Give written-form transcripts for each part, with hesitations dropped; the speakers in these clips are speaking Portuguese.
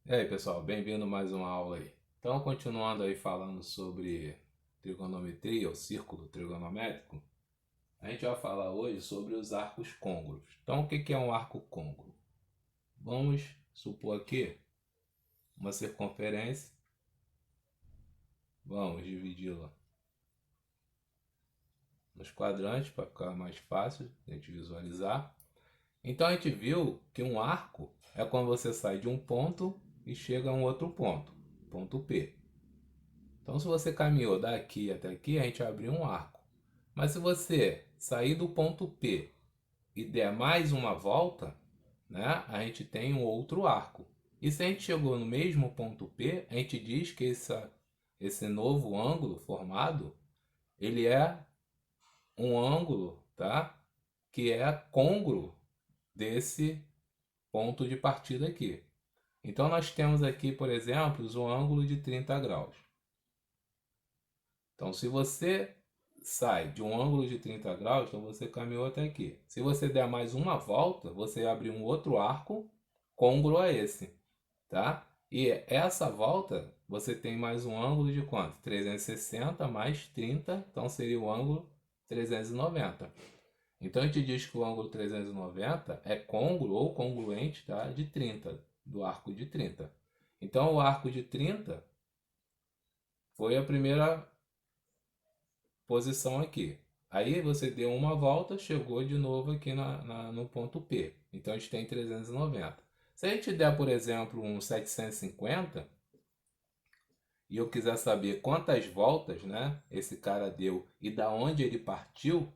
E aí, pessoal, bem-vindo a mais uma aula aí. Então, continuando aí falando sobre trigonometria, o círculo trigonométrico, a gente vai falar hoje sobre os arcos côngruos. Então, o que é um arco côngruo? Vamos supor aqui uma circunferência, vamos dividi-la nos quadrantes para ficar mais fácil de a gente visualizar. Então, a gente viu que um arco é quando você sai de um ponto e chega a um outro ponto, ponto P. Então, se você caminhou daqui até aqui, a gente abriu um arco. Mas se você sair do ponto P e der mais uma volta, né, a gente tem um outro arco. E se a gente chegou no mesmo ponto P, a gente diz que esse novo ângulo formado, ele é um ângulo, tá, que é côngruo desse ponto de partida aqui. Então, nós temos aqui, por exemplo, o ângulo de 30 graus. Então, se você sai de um ângulo de 30 graus, então você caminhou até aqui. Se você der mais uma volta, você abre um outro arco côngruo a esse, tá? E essa volta, você tem mais um ângulo de quanto? 360 mais 30, então seria o ângulo 390. Então a gente diz que o ângulo 390 é côngruo ou congruente, tá? De 30, do arco de 30. Então o arco de 30 foi a primeira posição aqui. Aí você deu uma volta, chegou de novo aqui no ponto P. Então a gente tem 390. Se a gente der, por exemplo, um 750 e eu quiser saber quantas voltas, né, esse cara deu e da onde ele partiu, o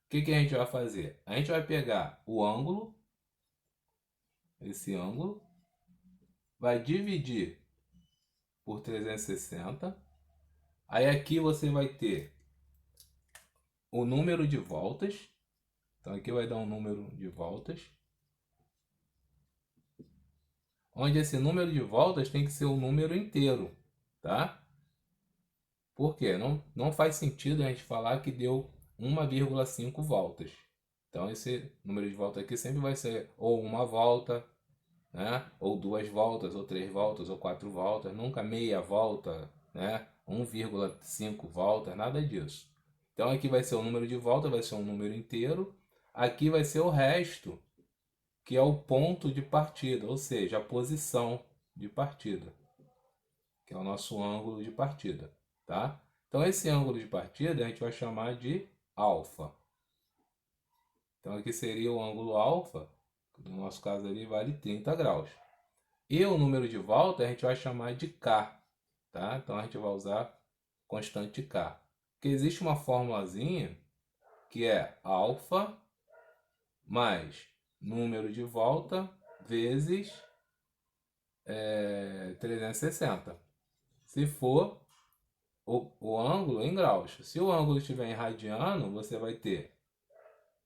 que a gente vai fazer? A gente vai pegar o ângulo, esse ângulo, vai dividir por 360. Aí aqui você vai ter o número de voltas. Então aqui vai dar um número de voltas, onde esse número de voltas tem que ser o número inteiro, tá? Por quê? Não faz sentido a gente falar que deu 1,5 voltas. Então esse número de volta aqui sempre vai ser ou uma volta, né? Ou duas voltas, ou três voltas, ou quatro voltas, nunca meia volta, né? 1,5 voltas, nada disso. Então aqui vai ser o número de volta, vai ser um número inteiro. Aqui vai ser o resto, que é o ponto de partida, ou seja, a posição de partida, que é o nosso ângulo de partida, tá? Então esse ângulo de partida a gente vai chamar de alfa. Então aqui seria o ângulo alfa, que no nosso caso ali vale 30 graus. E o número de volta a gente vai chamar de K, tá? Então a gente vai usar constante K. Porque existe uma formulazinha que é alfa mais número de volta vezes 360. Se for o ângulo em graus. Se o ângulo estiver em radiano, você vai ter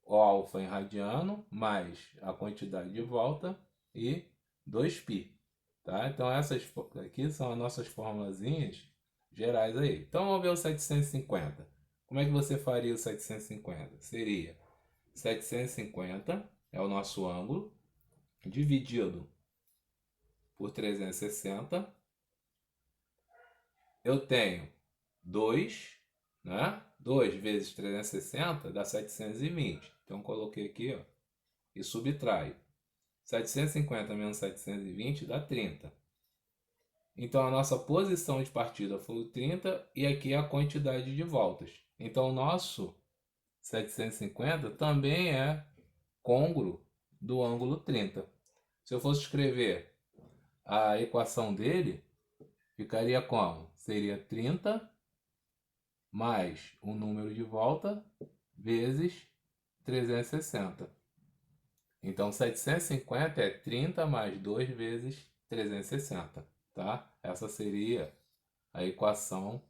o alfa em radiano mais a quantidade de volta e 2π. Tá? Então essas aqui são as nossas formulazinhas gerais aí. Então vamos ver o 750. Como é que você faria o 750? Seria 750 é o nosso ângulo dividido por 360. Eu tenho 2, né? 2 vezes 360 dá 720. Então coloquei aqui, ó, e subtrai. 750 menos 720 dá 30. Então a nossa posição de partida foi o 30 e aqui a quantidade de voltas. Então o nosso 750 também é côngruo do ângulo 30. Se eu fosse escrever a equação dele, ficaria como? Seria 30 mais o número de volta vezes 360. Então 750 é 30 mais 2 vezes 360, tá? Essa seria a equação.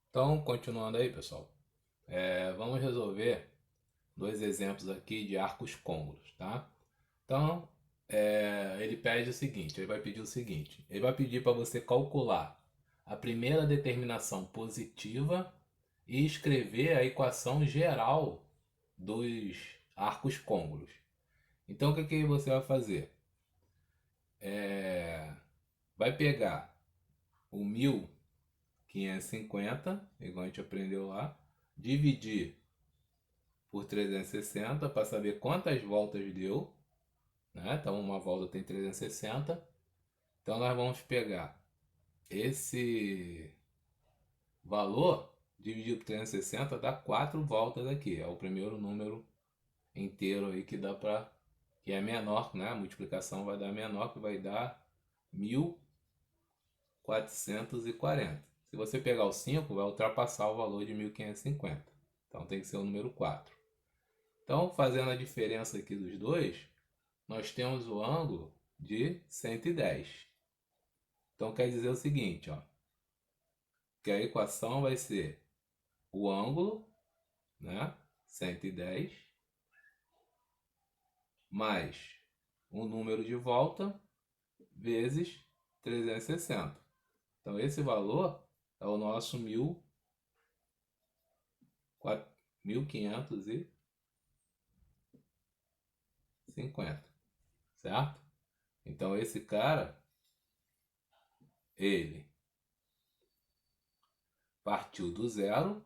Então, continuando aí, pessoal, vamos resolver dois exemplos aqui de arcos côngruos, tá? Então, ele pede o seguinte, ele vai pedir o seguinte, ele vai pedir para você calcular a primeira determinação positiva e escrever a equação geral dos arcos côncavos. Então, o que você vai fazer? Vai pegar o 1550, igual a gente aprendeu lá, dividir por 360 para saber quantas voltas deu, né? Então, uma volta tem 360. Então, nós vamos pegar esse valor dividido por 360, dá 4 voltas aqui. É o primeiro número inteiro aí que dá para... que é menor, né? A multiplicação vai dar menor, que vai dar 1440. Se você pegar o 5, vai ultrapassar o valor de 1550. Então tem que ser o número 4. Então, fazendo a diferença aqui dos dois, nós temos o ângulo de 110. Então quer dizer o seguinte, ó, que a equação vai ser o ângulo, né, 110, mais o número de volta vezes 360. Então esse valor é o nosso 1550, certo? Então esse cara, ele partiu do zero,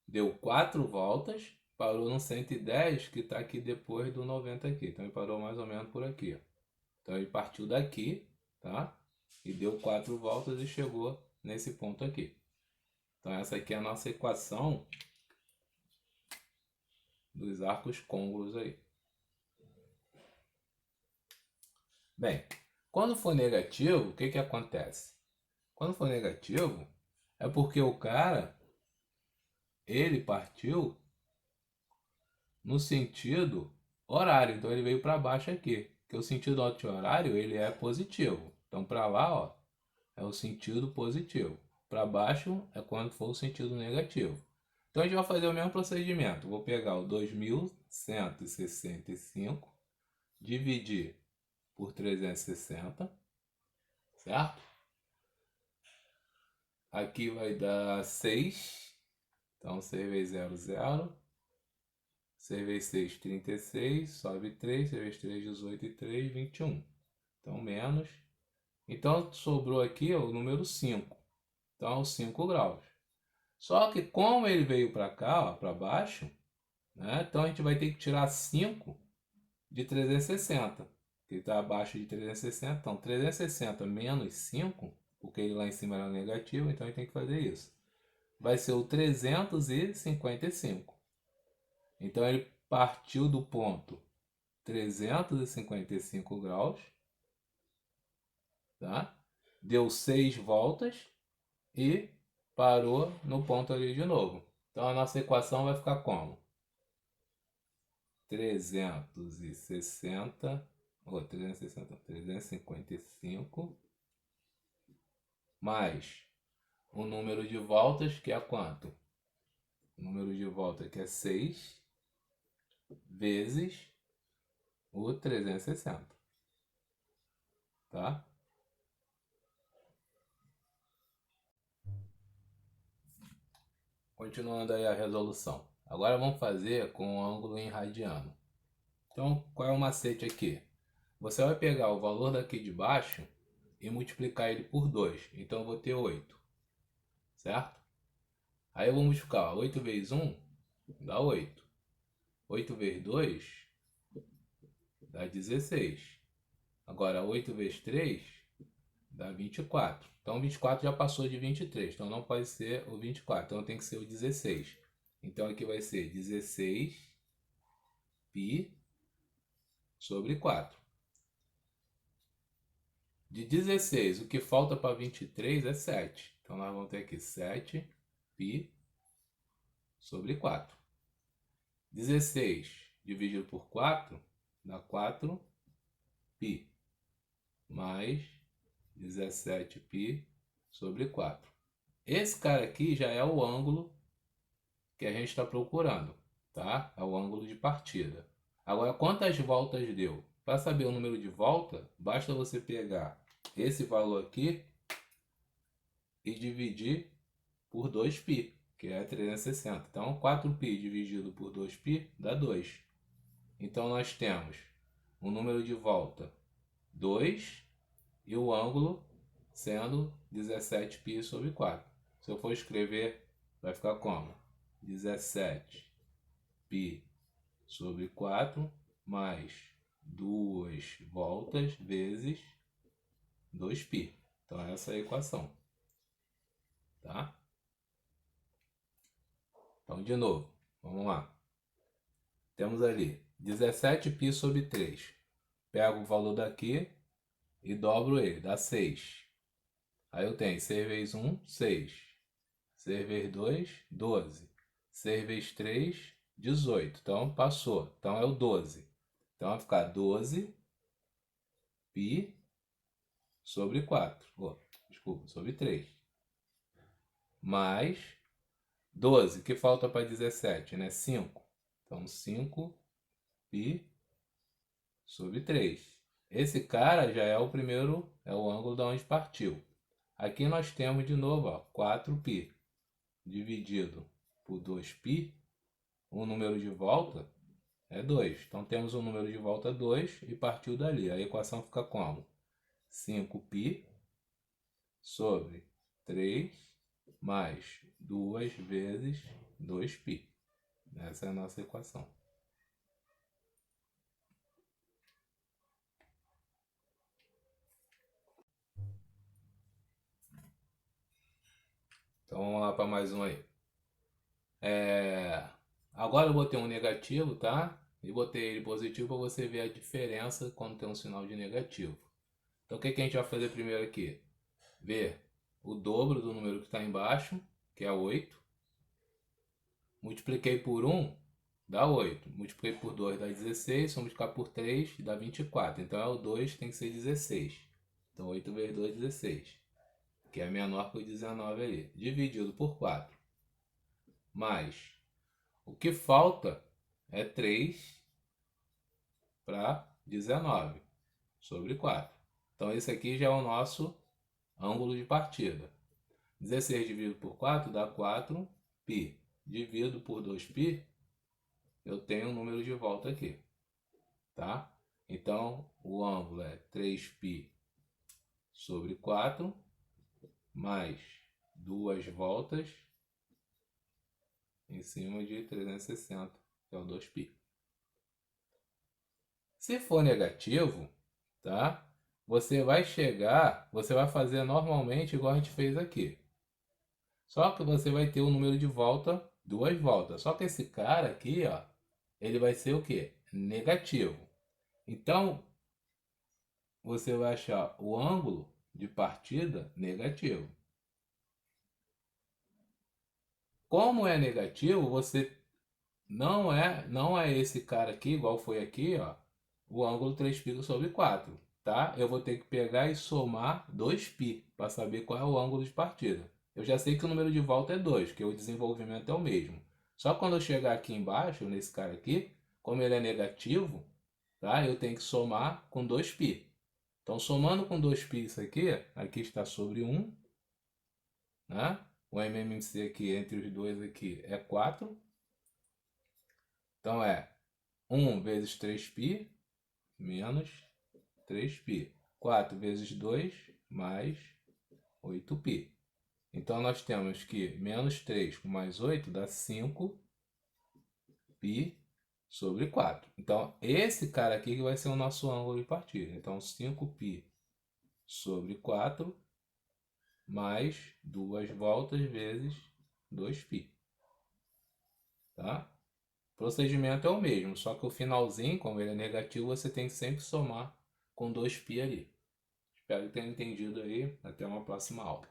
deu 4 voltas, parou no 110, que está aqui depois do 90 aqui. Então ele parou mais ou menos por aqui, ó. Então ele partiu daqui, tá? E deu 4 voltas e chegou nesse ponto aqui. Então essa aqui é a nossa equação dos arcos côncavos aí. Bem, quando for negativo, o que acontece? Quando for negativo, é porque o cara, ele partiu no sentido horário. Então ele veio para baixo aqui. Porque o sentido anti-horário, ele é positivo. Então para lá, ó, é o sentido positivo. Para baixo é quando for o sentido negativo. Então a gente vai fazer o mesmo procedimento. Vou pegar o 2165, dividir por 360, certo? Aqui vai dar 6. Então 6 vezes 0, 0. 6 vezes 6, 36. Sobe 3. 6 vezes 3, 18 e 3, 21. Então menos. Então sobrou aqui o número 5. Então 5 graus. Só que como ele veio para cá, para baixo, né? Então a gente vai ter que tirar 5 de 360. Ele está abaixo de 360. Então 360 menos 5, porque ele lá em cima era negativo, então a gente tem que fazer isso. Vai ser o 355. Então ele partiu do ponto 355 graus, tá? Deu 6 voltas e parou no ponto ali de novo. Então a nossa equação vai ficar como? 355 mais o número de voltas, que é quanto? O número de voltas que é 6 vezes o 360, tá? Continuando aí a resolução. Agora vamos fazer com o ângulo em radiano. Então, qual é o macete aqui? Você vai pegar o valor daqui de baixo e multiplicar ele por 2. Então eu vou ter 8, certo? Aí eu vou multiplicar, 8 vezes 1 dá 8. 8 vezes 2 dá 16. Agora 8 vezes 3 dá 24. Então 24 já passou de 23, então não pode ser o 24, então tem que ser o 16. Então aqui vai ser 16 π sobre 4. De 16, o que falta para 23 é 7. Então nós vamos ter aqui 7 π sobre 4. 16 dividido por 4 dá 4 π mais 17 π sobre 4. Esse cara aqui já é o ângulo que a gente está procurando, tá? É o ângulo de partida. Agora, quantas voltas deu? Para saber o número de volta, basta você pegar esse valor aqui e dividir por 2π. que é 360. Então, 4π dividido por 2π dá 2. Então, nós temos o número de volta 2 e o ângulo sendo 17π sobre 4. Se eu for escrever, vai ficar como? 17π sobre 4 mais 2 voltas vezes 2π. Então, essa é a equação. Tá? Então, de novo, vamos lá. Temos ali 17π sobre 3. Pego o valor daqui e dobro ele, dá 6. Aí eu tenho 6 vezes 1, 6. 6 vezes 2, 12. 6 vezes 3, 18. Então, passou. Então, é o 12. Então, vai ficar 12π sobre 4. Desculpa, sobre 3. Mais 12, que falta para 17, né? 5. Então, 5π sobre 3. Esse cara já é o primeiro, é o ângulo da onde partiu. Aqui nós temos de novo, ó, 4π dividido por 2π. O número de volta é 2. Então, temos o número de volta 2 e partiu dali. A equação fica como? 5π sobre 3 mais 2 vezes 2π. Essa é a nossa equação. Então vamos lá para mais um aí. Agora eu botei um negativo, tá? E botei ele positivo para você ver a diferença quando tem um sinal de negativo. Então o que a gente vai fazer primeiro aqui? Ver o dobro do número que está embaixo, que é 8. Multipliquei por 1, dá 8. Multipliquei por 2, dá 16. Se eu multiplicar por 3, dá 24. Então é o 2, tem que ser 16. Então 8 vezes 2, 16. Que é menor que o 19 ali. Dividido por 4. Mais o que falta é 3 para 19 sobre 4. Então esse aqui já é o nosso ângulo de partida. 16 dividido por 4 dá 4π. Dividido por 2π, eu tenho um número de volta aqui. Tá? Então o ângulo é 3π sobre 4 mais 2 voltas em cima de 360, que é o 2π. Se for negativo, tá? Você vai fazer normalmente igual a gente fez aqui. Só que você vai ter o número de volta, 2 voltas. Só que esse cara aqui, ó, ele vai ser o quê? Negativo. Então, você vai achar o ângulo de partida negativo. Como é negativo, você não é esse cara aqui, igual foi aqui, ó, o ângulo 3π sobre 4, tá? Eu vou ter que pegar e somar 2π para saber qual é o ângulo de partida. Eu já sei que o número de volta é 2, que o desenvolvimento é o mesmo. Só quando eu chegar aqui embaixo, nesse cara aqui, como ele é negativo, tá? Eu tenho que somar com 2π. Então, somando com 2π isso aqui está sobre 1, né? O MMC aqui, entre os dois aqui, é 4. Então, é 1 vezes 3π menos 3π. 4 vezes 2 mais 8π. Então, nós temos que menos 3 com mais 8 dá 5π sobre 4. Então, esse cara aqui que vai ser o nosso ângulo de partida. Então, 5π sobre 4 mais 2 voltas vezes 2π. Tá? O procedimento é o mesmo, só que o finalzinho, como ele é negativo, você tem que sempre somar com 2π ali. Espero que tenha entendido aí. Até uma próxima aula.